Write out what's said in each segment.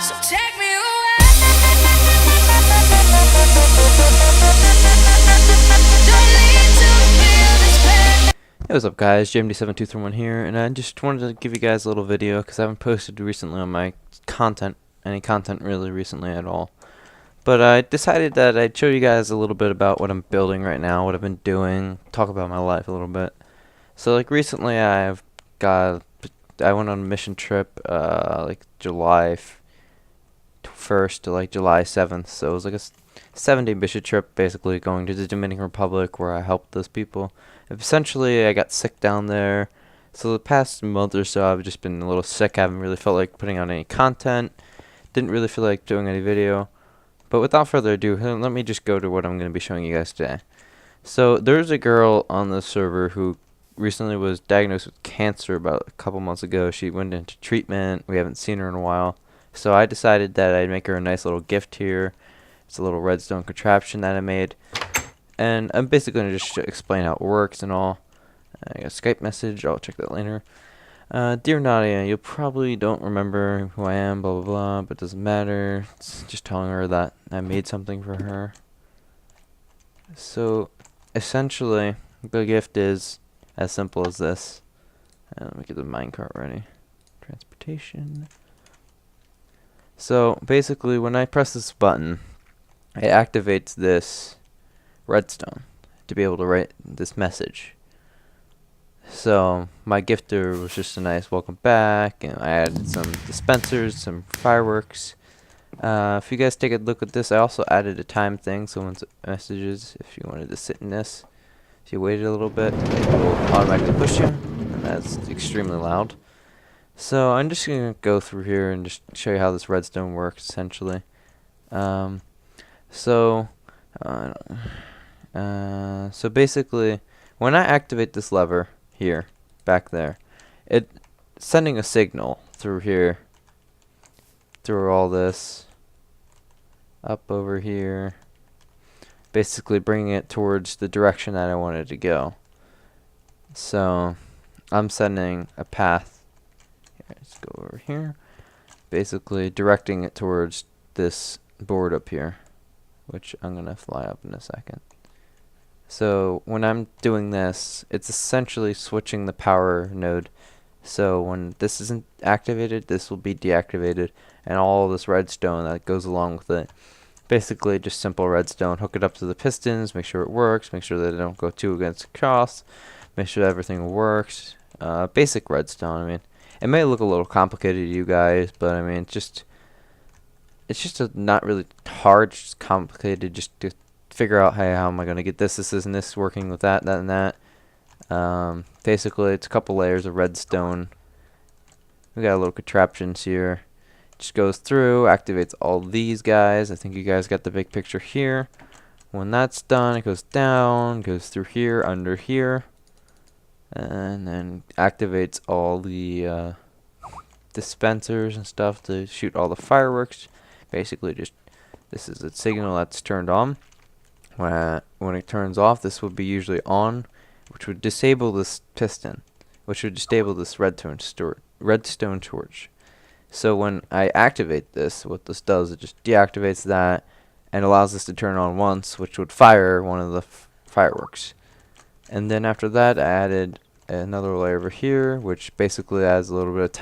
So take me away. Don't need to feel this pain. Hey, what's up guys, JMD7231 here, and I just wanted to give you guys a little video because I haven't posted recently on my any content really recently at all. But I decided that I'd show you guys a little bit about what I'm building right now, what I've been doing, talk about my life a little bit. So like recently I went on a mission trip like July 1st to like July 7th, so it was like a 7-day mission trip, basically going to the Dominican Republic where I helped those people. Essentially I got sick down there, so the past month or so I've just been a little sick. I haven't really felt like putting out any content, didn't really feel like doing any video. But without further ado, let me just go to what I'm going to be showing you guys today. So there's a girl on the server who recently was diagnosed with cancer about a couple months ago. She went into treatment. We haven't seen her in a while. So I decided that I'd make her a nice little gift here. It's a little redstone contraption that I made. And I'm basically going to just explain how it works and all. I got a Skype message. I'll check that later. Dear Nadia, you probably don't remember who I am, blah blah blah, but it doesn't matter. It's just telling her that I made something for her. So essentially the gift is as simple as this. Let me get the minecart ready. Transportation. So basically when I press this button, it activates this redstone to be able to write this message. So my gifter was just a nice welcome back, and I added some dispensers, some fireworks. If you guys take a look at this, I also added a time thing, so once it messages, if you wanted to sit in this, if you waited a little bit, it will automatically push you, and that's extremely loud. So I'm just going to go through here and just show you how this redstone works, essentially. So basically, when I activate this lever here, back there, it's sending a signal through here, through all this, up over here, basically bringing it towards the direction that I wanted to go. So I'm sending a path. Let's go over here, basically directing it towards this board up here, which I'm gonna fly up in a second. So when I'm doing this, it's essentially switching the power node. So when this isn't activated, this will be deactivated, and all this redstone that goes along with it. Basically just simple redstone. Hook it up to the pistons, make sure it works, make sure that they don't go too against cross, make sure that everything works. Basic redstone. I mean, it may look a little complicated to you guys, but I mean, it's just not really hard, it's just complicated just to figure out, hey, how am I going to get this, and this working with that, and that. Basically, it's a couple layers of redstone. We got a little contraptions here. Just goes through, activates all these guys. I think you guys got the big picture here. When that's done, it goes down, goes through here, under here, and then activates all the dispensers and stuff to shoot all the fireworks. Basically, just this is a signal that's turned on. When it turns off, this would be usually on, which would disable this piston, which would disable this redstone torch. So when I activate this, what this does, it just deactivates that and allows this to turn on once, which would fire one of the fireworks. And then after that, I added another layer over here, which basically adds a little bit of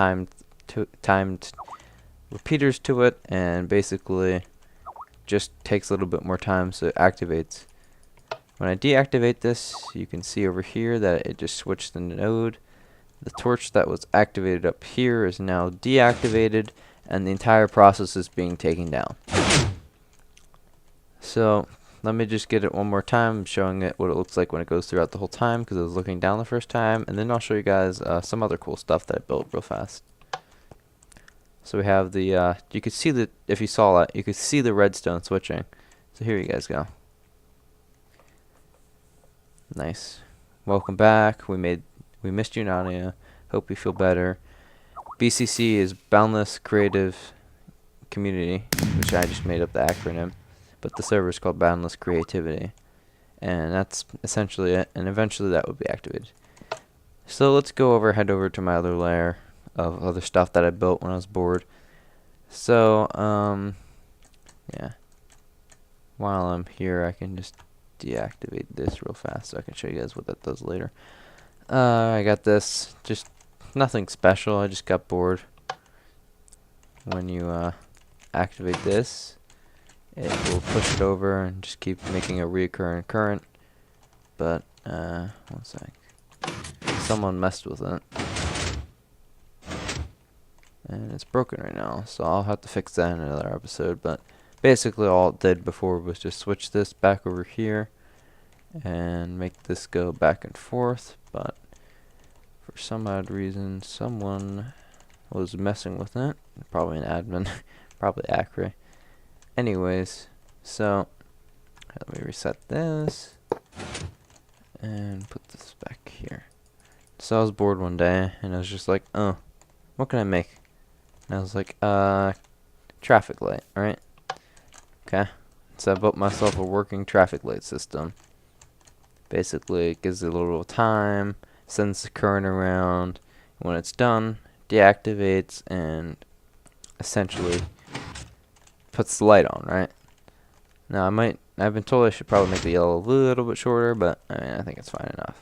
timed repeaters to it, and basically just takes a little bit more time, so it activates. When I deactivate this, you can see over here that it just switched the node. The torch that was activated up here is now deactivated, and the entire process is being taken down. So let me just get it one more time, showing it what it looks like when it goes throughout the whole time, because I was looking down the first time, and then I'll show you guys some other cool stuff that I built real fast. So we have the, you could see the, if you saw that, you could see the redstone switching. So here you guys go. Nice. Welcome back. We missed you, Nadia. Hope you feel better. BCC is Boundless Creative Community, which I just made up the acronym, but the server is called Boundless Creativity. And that's essentially it, and eventually that would be activated. So let's head over to my other layer of other stuff that I built when I was bored. So, yeah. While I'm here, I can just deactivate this real fast so I can show you guys what that does later. I got this, just nothing special, I just got bored. When you activate this, it will push it over and just keep making a recurrent current. But, one sec. Someone messed with it. And it's broken right now, so I'll have to fix that in another episode. But basically all it did before was just switch this back over here and make this go back and forth. But for some odd reason, someone was messing with it. Probably an admin, probably Acre. Anyways, so let me reset this and put this back here. So I was bored one day and I was just like, oh, what can I make? And I was like, traffic light, alright? Okay. So I built myself a working traffic light system. Basically, it gives it a little time, sends the current around. When it's done, deactivates and essentially puts the light on, right? Now I've been told I should probably make the yellow a little bit shorter, but I mean, I think it's fine enough.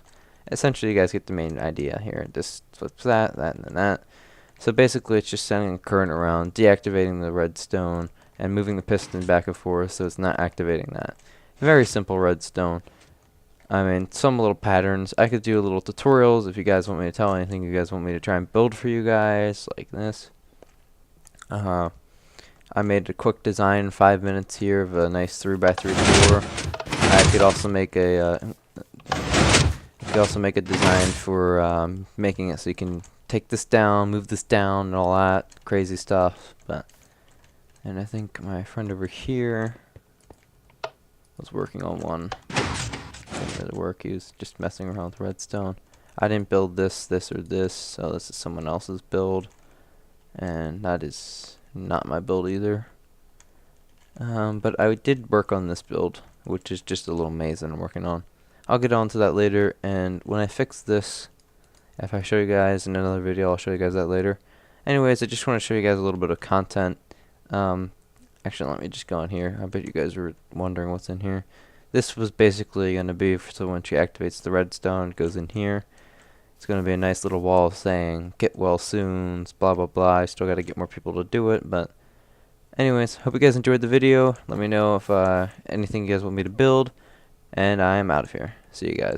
Essentially, you guys get the main idea here. Just flips that, and then that. So basically, it's just sending a current around, deactivating the redstone, and moving the piston back and forth so it's not activating that. Very simple redstone. I mean, some little patterns. I could do little tutorials if you guys want me to tell anything you guys want me to try and build for you guys, like this. I made a quick design in 5 minutes here of a nice 3x3 door. I could also make a design for making it so you can take this down, move this down, and all that crazy stuff. And I think my friend over here was working on one. Didn't really work. He was just messing around with redstone. I didn't build this, or this, so this is someone else's build, and that is not my build either. But I did work on this build, which is just a little maze that I'm working on. I'll get on to that later, and when I fix this, if I show you guys in another video, I'll show you guys that later. Anyways, I just want to show you guys a little bit of content. Actually, let me just go in here. I bet you guys were wondering what's in here. This was basically going to be, so when she activates the redstone, it goes in here. It's going to be a nice little wall saying, get well soon, blah blah blah. I still got to get more people to do it, but anyways, hope you guys enjoyed the video. Let me know if anything you guys want me to build, and I am out of here. See you guys.